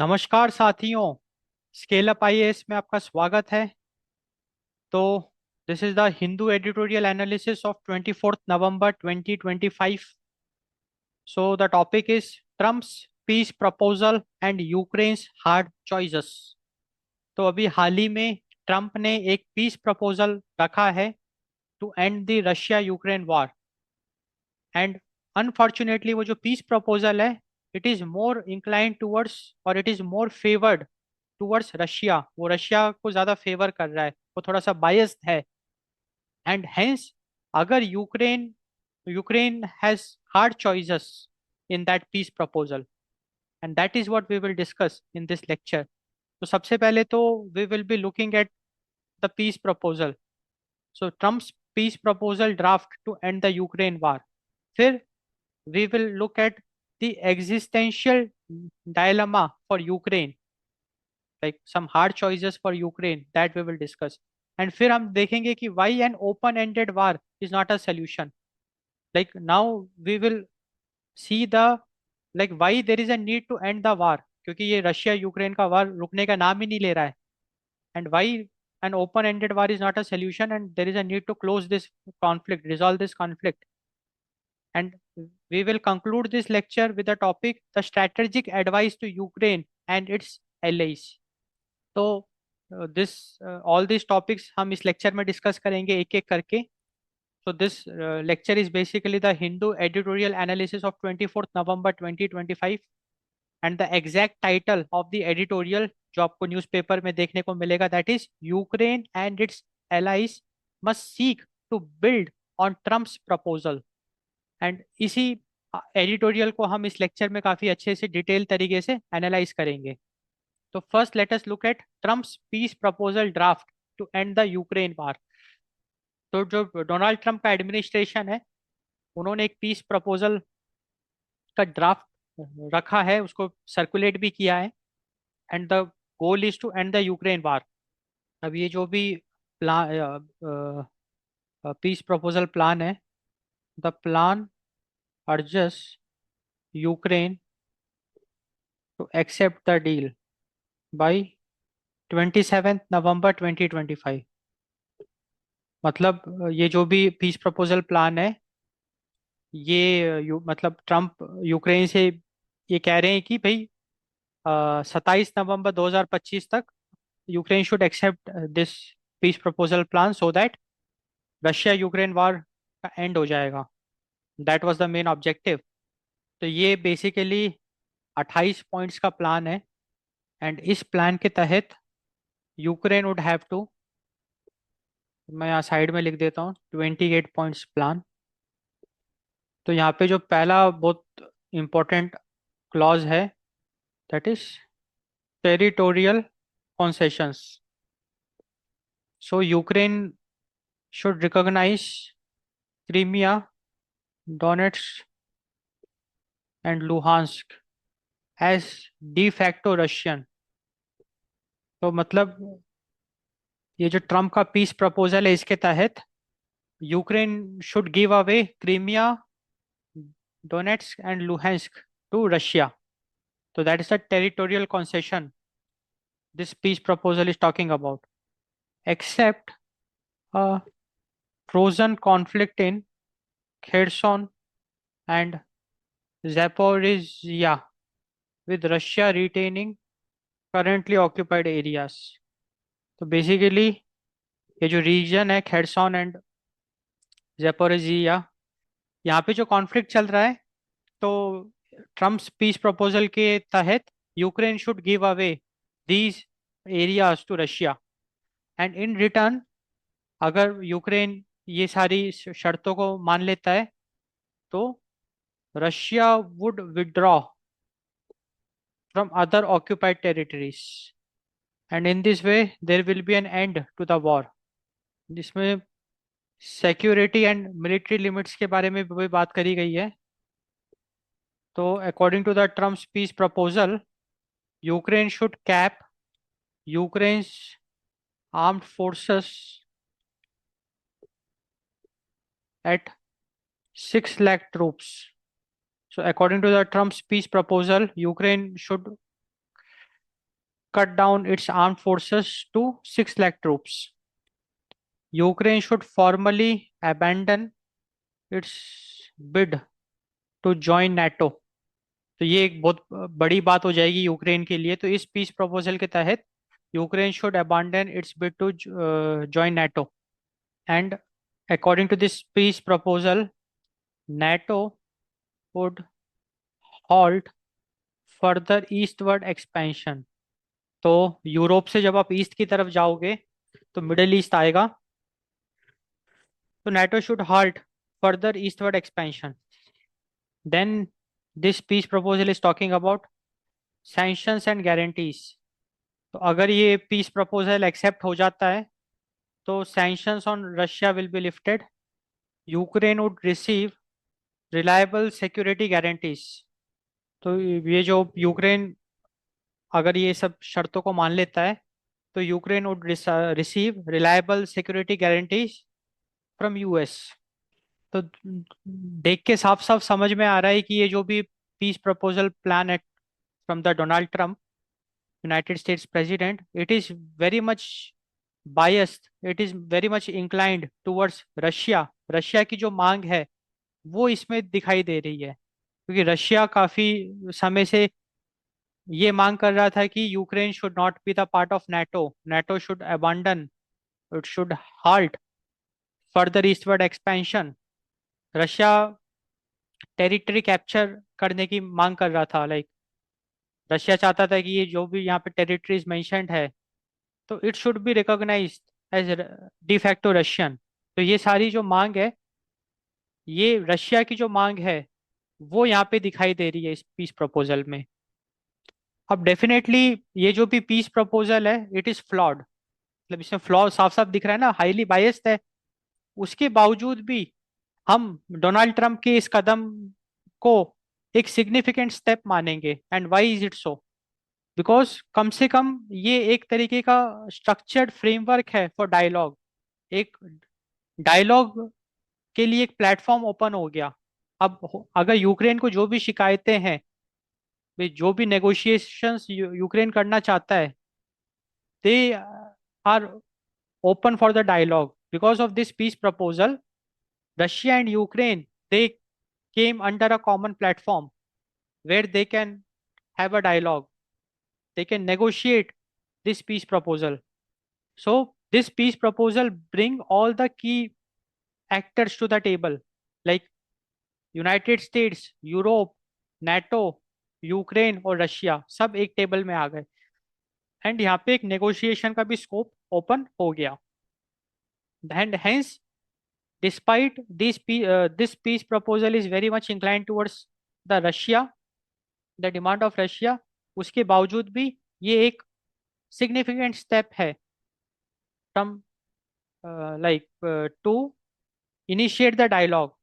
नमस्कार साथियों। Scale up IAS में आपका स्वागत है। तो this is the Hindu editorial analysis of 24th November 2025। So the topic is Trump's peace proposal and Ukraine's hard choices. तो अभी हाल ही में ट्रम्प ने एक पीस प्रपोजल रखा है to end the Russia Ukraine war. And unfortunately वो जो पीस प्रपोजल है, it is more inclined towards और it is more favoured towards Russia. वो रशिया को ज्यादा फेवर कर रहा है, वो थोड़ा सा बायस्ड है। एंड हेंस अगर Ukraine Ukraine has hard choices in that peace proposal, and that is what we will discuss in this lecture. तो सबसे पहले तो we will be looking at the peace proposal. So Trump's peace proposal draft to end the Ukraine war. फिर we will look at the existential dilemma for Ukraine, like some hard choices for Ukraine that we will discuss. And फिर हम देखेंगे कि why an open-ended war is not a solution. Like now we will see the like why there is a need to end the war, क्योंकि ये Russia Ukraine का वार रुकने का नाम ही नहीं ले रहा है। And why an open-ended war is not a solution, and there is a need to close this conflict, resolve this conflict. And we will conclude this lecture with the topic the strategic advice to Ukraine and its allies. तो this all this topics हम इस lecture में discuss करेंगे एक एक करके। So this lecture is basically the Hindu editorial analysis of 24th November 2025। And the exact title of the editorial जो आपको न्यूज़पेपर में देखने को मिलेगा, that is Ukraine and its allies must seek to build on Trump's proposal. And इसी editorial को हम इस लेक्चर में काफी अच्छे से डिटेल तरीके से एनालाइज करेंगे। तो first let us look at Trump's peace proposal draft to end the Ukraine war. तो जो डोनाल्ड ट्रम्प का एडमिनिस्ट्रेशन है, उन्होंने एक पीस प्रपोजल का ड्राफ्ट रखा है, उसको सर्कुलेट भी किया है। And the goal is to end the Ukraine war. अब ये जो भी प्लान पीस प्रपोजल प्लान है, the plan urges Ukraine to accept the deal by 27 नवंबर 2025। मतलब ये जो भी पीस प्रपोजल प्लान है, ये मतलब ट्रम्प यूक्रेन से ये कह रहे हैं कि भाई 27 नवंबर 2025 तक Ukraine should accept this peace proposal plan so that Russia Ukraine war का एंड हो जाएगा। That was the main objective. तो ये बेसिकली 28 पॉइंट्स का प्लान है। एंड इस प्लान के तहत यूक्रेन वुड हैव टू, मैं यहाँ साइड में लिख देता हूँ, 28 पॉइंट्स प्लान। तो यहाँ पे जो पहला बहुत इंपॉर्टेंट क्लॉज है, that is territorial concessions. So Ukraine should recognize Crimea, Donetsk, and Luhansk as de facto Russian. तो मतलब ये जो ट्रम्प का पीस प्रपोजल है, इसके तहत Ukraine should give away Crimea, Donetsk and Luhansk to Russia. तो that is the territorial concession this peace proposal is talking about, except a frozen conflict in Kherson and Zaporizhia, with Russia retaining currently occupied areas. तो basically ये जो reason है Kherson and Zaporizhzhia, यहाँ पे जो conflict चल रहा है, तो ट्रम्प्स पीस प्रपोजल के तहत Ukraine should give away these areas to Russia. And in return अगर यूक्रेन ये सारी शर्तों को मान लेता है, तो Russia would withdraw from other occupied territories, and in this way there will be an end to the war. जिसमें सिक्योरिटी एंड मिलिट्री लिमिट्स के बारे में भी बात करी गई है। तो according to the Trump's peace proposal, Ukraine should cap Ukraine's armed forces eight 6 lakh troops. So according to the Trump's peace proposal, Ukraine should cut down its armed forces to 6 lakh troops. Ukraine should formally abandon its bid to join NATO. तो ये एक बहुत बड़ी बात हो जाएगी Ukraine के लिए। तो इस पीस प्रपोजल के तहत Ukraine should abandon its bid to join NATO. And according to this peace proposal, NATO would halt further eastward expansion. तो यूरोप से जब आप ईस्ट की तरफ जाओगे तो मिडल ईस्ट आएगा। तो NATO should halt further eastward expansion. Then this peace proposal is talking about sanctions and guarantees. तो अगर ये पीस प्रपोजल एक्सेप्ट हो जाता है तो sanctions on Russia will be lifted. Ukraine would receive reliable security guarantees. तो ये जो यूक्रेन अगर ये सब शर्तों को मान लेता है तो Ukraine would receive reliable security guarantees from US. तो देख के साफ साफ समझ में आ रहा है कि ये जो भी पीस प्रपोजल प्लान है from the Donald Trump, United states president, it is very much biased, it is very much inclined towards Russia. Russia की जो मांग है वो इसमें दिखाई दे रही है, क्योंकि रशिया काफी समय से ये मांग कर रहा था कि Ukraine should not be the part of NATO, NATO should abandon, it should halt further eastward expansion. Russia territory capture करने की मांग कर रहा था। लाइक रशिया चाहता था कि ये जो भी यहाँ पे टेरिटरीज मेंशन्ड है तो it should be recognised as de facto Russian. तो ये सारी जो मांग है, ये रशिया की जो मांग है वो यहाँ पे दिखाई दे रही है इस पीस प्रपोजल में। अब डेफिनेटली ये जो भी पीस प्रपोजल है इट इज फ्लॉड, मतलब इसमें फ्लॉ साफ साफ दिख रहा है ना, हाईली बायस्ड है। उसके बावजूद भी हम डोनाल्ड ट्रंप के इस कदम को एक सिग्निफिकेंट स्टेप मानेंगे। And why is it so? Because कम से कम ये एक तरीके का स्ट्रक्चर्ड फ्रेमवर्क है फॉर डायलॉग। एक डायलॉग के लिए एक प्लेटफॉर्म ओपन हो गया। अब अगर यूक्रेन को जो भी शिकायतें हैं, जो भी नेगोशिएशंस यूक्रेन करना चाहता है, they are open for the dialogue. Because of this peace proposal, Russia and Ukraine, they came under a common platform where they can have a dialogue. They can negotiate this peace proposal. So this peace proposal bring all the key actors to the table, like United States, Europe, NATO, Ukraine और Russia, सब एक table में आ गए। And यहाँ पे एक negotiation का भी स्कोप ओपन हो गया। And hence despite this peace proposal is very much inclined towards the Russia, the demand of Russia, उसके बावजूद भी ये एक significant step है from like to initiate the dialogue।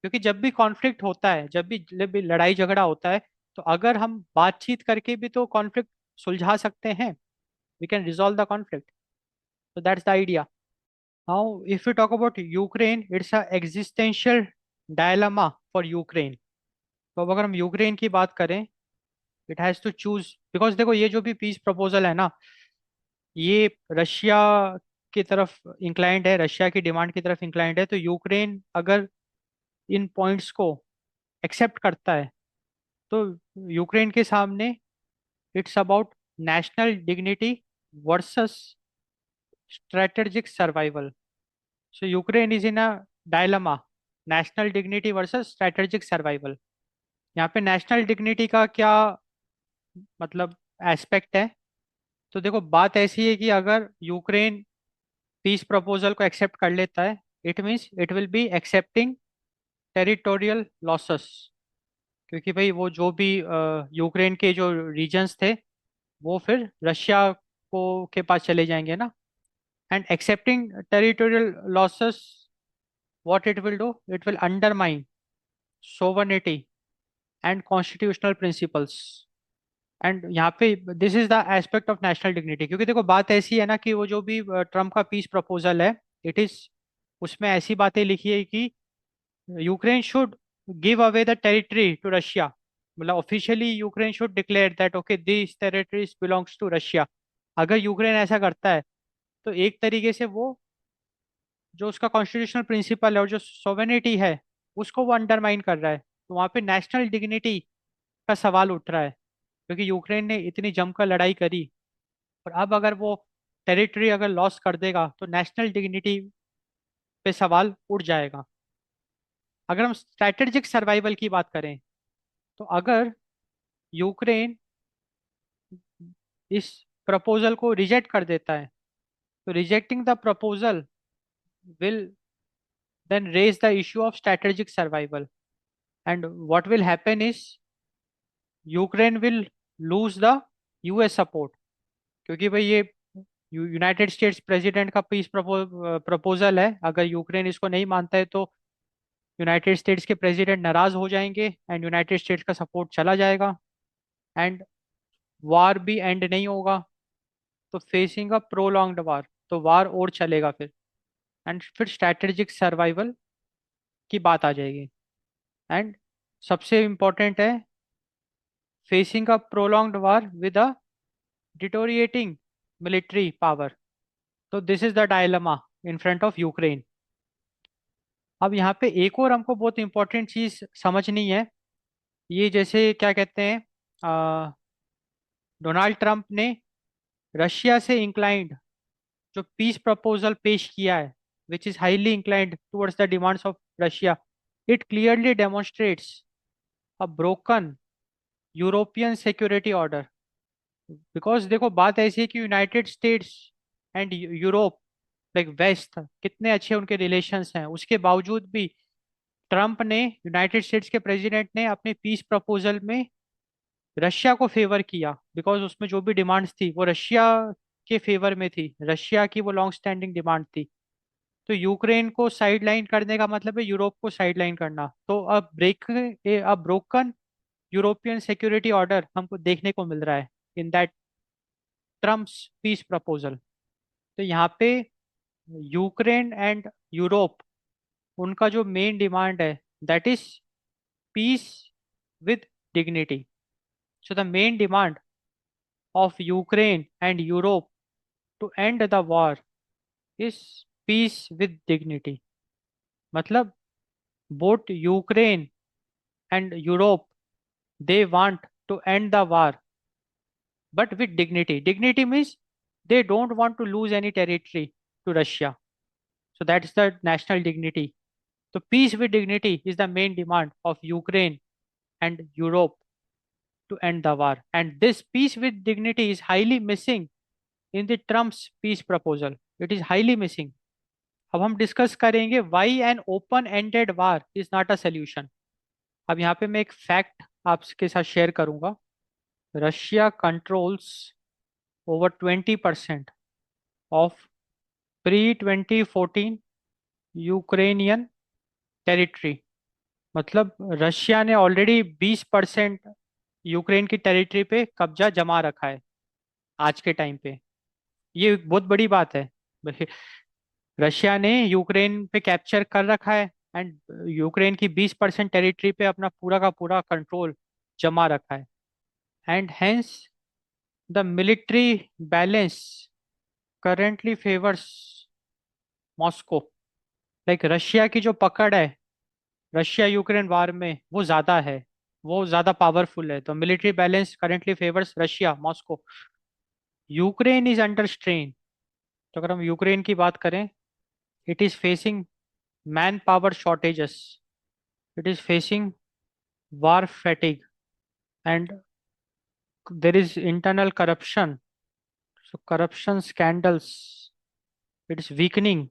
क्योंकि जब भी कॉन्फ्लिक्ट होता है, जब भी लड़ाई झगड़ा होता है, तो अगर हम बातचीत करके भी तो कॉन्फ्लिक्ट सुलझा सकते हैं, we can resolve the conflict. So that's the idea. Now, if we talk about Ukraine, it's a existential dilemma for Ukraine. तो अब अगर हम यूक्रेन की बात करें, it has to choose, because देखो ये जो भी पीस प्रपोजल है ना, ये रशिया की तरफ इंक्लाइंड है, रशिया की डिमांड की तरफ इंक्लाइंड है। तो यूक्रेन अगर इन पॉइंट्स को एक्सेप्ट करता है तो यूक्रेन के सामने it's about national dignity versus strategic survival. So Ukraine is in a dilemma, national dignity versus strategic survival. यहाँ पे नेशनल डिग्निटी का क्या मतलब एस्पेक्ट है? तो देखो बात ऐसी है कि अगर यूक्रेन पीस प्रपोजल को एक्सेप्ट कर लेता है, it means it will be accepting territorial losses. क्योंकि भाई वो जो भी यूक्रेन के जो रीजन्स थे वो फिर रशिया को के पास चले जाएंगे ना। And accepting territorial losses, what it will do, it will undermine sovereignty and constitutional principles. And यहाँ पे this is the aspect of national dignity. क्योंकि देखो बात ऐसी है ना कि वो जो भी ट्रम्प का पीस प्रपोजल है, इट इज, उसमें ऐसी बातें लिखी है कि Ukraine should give away the territory to Russia. मतलब officially Ukraine should declare that okay this territories belongs to Russia. अगर यूक्रेन ऐसा करता है तो एक तरीके से वो जो उसका कॉन्स्टिट्यूशनल प्रिंसिपल है और जो सोवेनिटी है उसको वो अंडरमाइन कर रहा है। तो वहाँ पे नेशनल डिग्निटी का सवाल उठ रहा है, क्योंकि यूक्रेन ने इतनी जमकर लड़ाई करी और अब अगर वो टेरिटरी अगर लॉस कर देगा तो नेशनल डिग्निटी पे सवाल उठ जाएगा। अगर हम स्ट्रैटेजिक सर्वाइवल की बात करें तो अगर यूक्रेन इस प्रपोजल को रिजेक्ट कर देता है तो rejecting the proposal will then raise the issue of strategic survival, and what will happen is Ukraine will lose the US support. क्योंकि भाई ये यूनाइटेड स्टेट्स प्रेसिडेंट का पीस प्रपोजल है, अगर यूक्रेन इसको नहीं मानता है तो यूनाइटेड स्टेट्स के प्रेसिडेंट नाराज हो जाएंगे एंड यूनाइटेड स्टेट्स का सपोर्ट चला जाएगा एंड वार भी एंड नहीं होगा। तो फेसिंग अ प्रोलॉन्ग्ड वार, तो वार और चलेगा फिर, एंड फिर स्ट्रैटेजिक सर्वाइवल की बात आ जाएगी। एंड सबसे इम्पोर्टेंट है facing a prolonged war with a deteriorating military power. So this is the dilemma in front of Ukraine. अब यहाँ पे एक और हमको बहुत इंपॉर्टेंट चीज समझनी है। ये जैसे क्या कहते हैं, डोनाल्ड ट्रंप ने रशिया से इंक्लाइंड जो पीस प्रपोजल पेश किया है, which is highly inclined towards the demands of Russia, it clearly demonstrates a broken European security order. Because देखो बात ऐसी है कि United States and Europe, like west, कितने अच्छे उनके रिलेशंस हैं, उसके बावजूद भी ट्रम्प ने, यूनाइटेड स्टेट्स के प्रेसिडेंट ने अपने पीस प्रपोजल में रशिया को फेवर किया, बिकॉज उसमें जो भी डिमांड्स थी वो रशिया के फेवर में थी, रशिया की वो लॉन्ग स्टैंडिंग डिमांड थी। तो यूक्रेन को साइडलाइन करने का मतलब है यूरोप को साइडलाइन करना। तो अब ब्रोकन यूरोपियन सिक्योरिटी ऑर्डर हमको देखने को मिल रहा है in that Trump's peace proposal. तो यहाँ पे यूक्रेन एंड यूरोप, उनका जो मेन डिमांड है that is peace with dignity. So the main demand of Ukraine and Europe to end the war is peace with dignity. मतलब both Ukraine and Europe, they want to end the war but with dignity. Dignity means they don't want to lose any territory to Russia. So that's the national dignity. So peace with dignity is the main demand of Ukraine and Europe to end the war. And this peace with dignity is highly missing in the Trump's peace proposal. It is highly missing. अब हम discuss करेंगे why an open ended war is not a solution. अब यहाँ पे मैं एक fact आपके साथ शेयर करूंगा। Russia controls over 20% of pre 2014 Ukrainian territory. मतलब रशिया ने ऑलरेडी 20% यूक्रेन की टेरिटरी पे कब्जा जमा रखा है आज के टाइम पे। ये एक बहुत बड़ी बात है। रशिया ने यूक्रेन पे कैप्चर कर रखा है एंड यूक्रेन की 20% टेरिटरी पे अपना पूरा का पूरा कंट्रोल जमा रखा है। And hence the military balance currently favours Moscow. Like Russia की जो पकड़ है रशिया यूक्रेन वार में वो ज्यादा है, वो ज्यादा पावरफुल है। तो military balance currently favours Russia Moscow. Ukraine is under strain. तो अगर हम यूक्रेन की बात करें, it is facing manpower shortages, it is facing war fatigue and there is internal corruption. So corruption scandals, it is weakening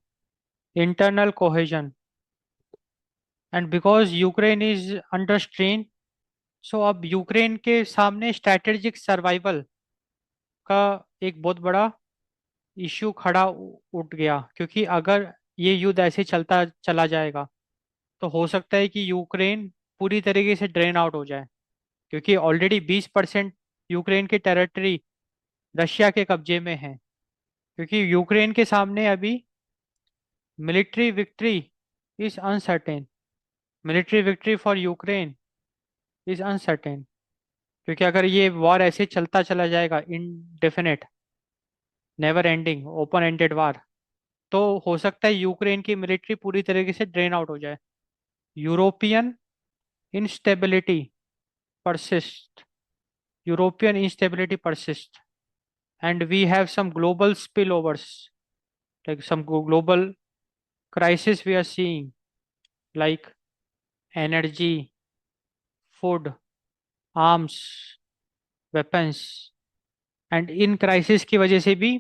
internal cohesion. And because Ukraine is under strain, so अब Ukraine के सामने strategic survival का एक बहुत बड़ा issue खड़ा उठ गया। क्योंकि अगर ये युद्ध ऐसे चलता चला जाएगा तो हो सकता है कि यूक्रेन पूरी तरीके से ड्रेन आउट हो जाए, क्योंकि ऑलरेडी 20% यूक्रेन की टेरिटरी रशिया के कब्जे में है। क्योंकि यूक्रेन के सामने अभी military victory is uncertain, military victory for Ukraine is uncertain. क्योंकि अगर ये वॉर ऐसे चलता चला जाएगा, indefinite, never ending, open ended war, तो हो सकता है यूक्रेन की मिलिट्री पूरी तरीके से ड्रेन आउट हो जाए। European instability persist, European instability persist, and we have some global spillovers, like some global crisis we are seeing, like energy, food, arms, weapons, and in crisis की वजह से भी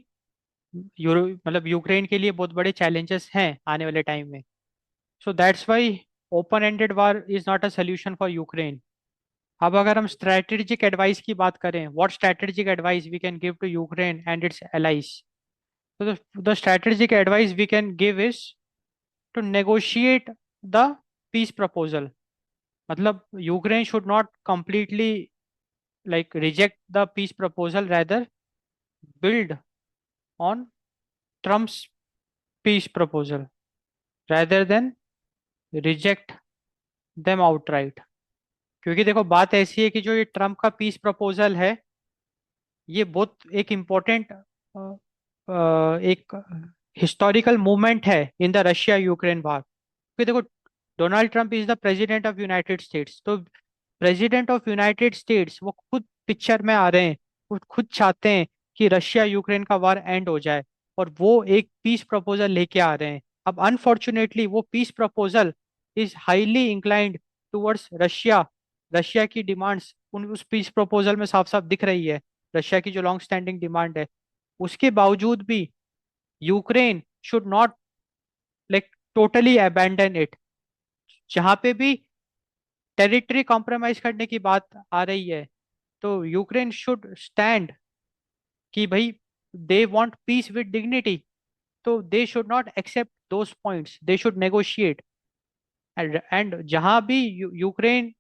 यूरो मतलब यूक्रेन के लिए बहुत बड़े चैलेंजेस हैं आने वाले टाइम में। So that's why open ended war is not a solution for Ukraine. अब अगर हम स्ट्रैटेजिक एडवाइस की बात करें, what strategic advice we can give to Ukraine and its allies, तो the strategic advice we can give is to negotiate the peace proposal. मतलब Ukraine should not completely like reject the peace proposal, rather build on Trump's peace proposal rather than reject them outright। क्योंकि देखो बात ऐसी है कि जो ये Trump का पीस प्रपोजल है, ये बहुत एक इम्पोर्टेंट एक हिस्टोरिकल मूवमेंट है इन द रशिया यूक्रेन वार। क्योंकि देखो, Donald Trump is the president of United states, तो प्रेसिडेंट ऑफ यूनाइटेड स्टेट्स वो खुद पिक्चर में आ रहे हैं, वो खुद चाहते हैं कि रशिया यूक्रेन का वार एंड हो जाए, और वो एक पीस प्रपोजल लेके आ रहे हैं। अब अनफॉर्चुनेटली वो peace proposal is highly inclined towards Russia. Russia की डिमांड्स उन उस पीस प्रपोजल में साफ साफ दिख रही है, रशिया की जो लॉन्ग स्टैंडिंग डिमांड है। उसके बावजूद भी Ukraine should not like totally abandon it. जहां पे भी टेरिटरी कॉम्प्रोमाइज करने की बात आ रही है, तो यूक्रेन शुड स्टैंड कि भाई they want peace with dignity, तो they should not accept those points, they should negotiate. And जहां भी यूक्रेन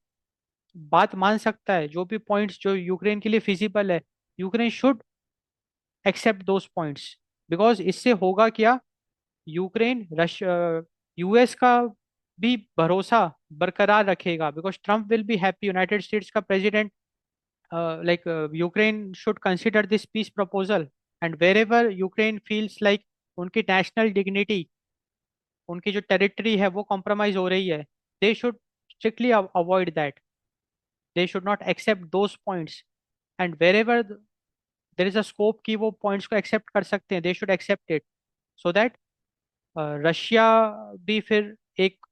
बात मान सकता है, जो भी पॉइंट्स जो यूक्रेन के लिए फिजिबल है, Ukraine should accept those points. Because इससे होगा क्या, यूक्रेन यूएस का भी भरोसा बरकरार रखेगा, because Trump will be happy, United states का president, like Ukraine should consider this peace proposal, and wherever Ukraine feels like उनकी national dignity, उनकी जो territory है वो compromise हो रही है, they should strictly avoid that, they should not accept those points, and wherever there is a scope कि वो points को accept कर सकते हैं, they should accept it, so that Russia भी फिर एक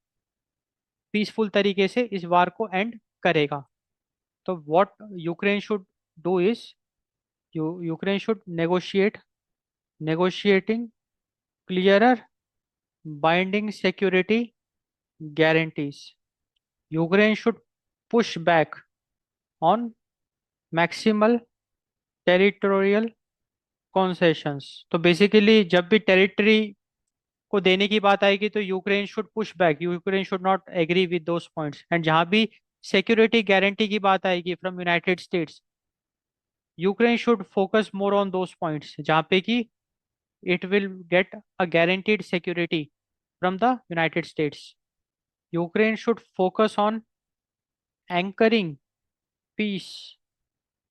पीसफुल तरीके से इस वार को एंड करेगा। तो what Ukraine should do is, Ukraine should negotiating clearer binding security guarantees. Ukraine should push back on maximal territorial concessions। तो बेसिकली जब भी टेरिटरी को देने की बात आएगी, तो Ukraine should push back, Ukraine should not agree with those points. And जहां भी सिक्योरिटी गारंटी की बात आएगी from United States, Ukraine should focus more on those points जहाँ पे कि it will get a guaranteed security from the United States. Ukraine should focus on anchoring peace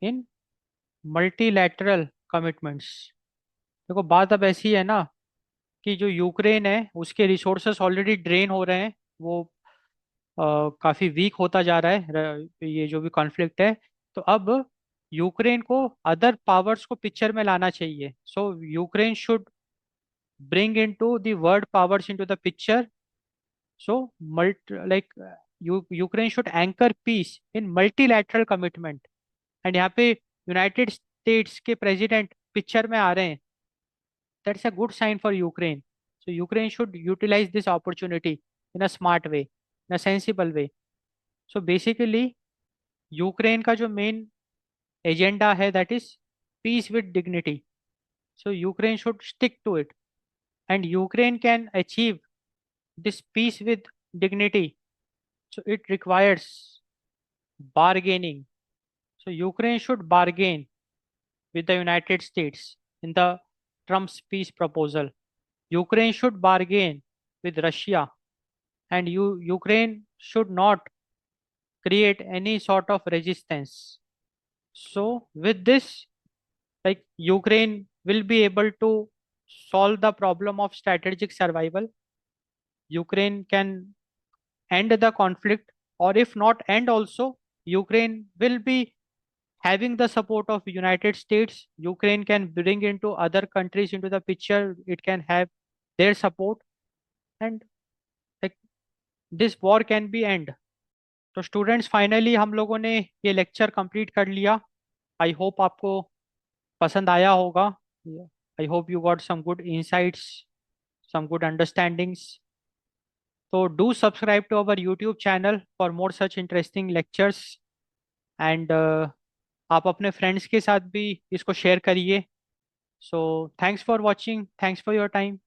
in multilateral commitments। देखो बात अब ऐसी है ना कि जो यूक्रेन है उसके रिसोर्सेस ऑलरेडी ड्रेन हो रहे हैं, वो काफी वीक होता जा रहा है, ये जो भी कॉन्फ्लिक्ट है। तो अब यूक्रेन को अदर पावर्स को पिक्चर में लाना चाहिए। सो Ukraine should bring into the world powers into the picture। So, Ukraine should anchor peace in multilateral commitment। And यहाँ पे यूनाइटेड स्टेट्स के प्रेसिडेंट पिक्चर में आ रहे हैं, that's a good sign for Ukraine. So Ukraine should utilise this opportunity in a smart way, in a sensible way. So basically Ukraine का जो main agenda है, that is peace with dignity. So Ukraine should stick to it, and Ukraine can achieve this peace with dignity, so it requires bargaining। So Ukraine should bargain with the United States in the Trump's peace proposal, Ukraine should bargain with Russia, and Ukraine should not create any sort of resistance So with this, like, Ukraine will be able to solve the problem of strategic survival. Ukraine can end the conflict, or if not end also, Ukraine will be having the support of United States. Ukraine can bring into other countries into the picture. It can have their support, and like this war can be end. तो students, finally हम लोगों ने ये lecture complete कर लिया. I hope आपको पसंद आया होगा. I hope you got some good insights, some good understandings. So do subscribe to our YouTube channel for more such interesting lectures. And आप अपने फ्रेंड्स के साथ भी इसको शेयर करिए. So thanks for watching. Thanks for your time.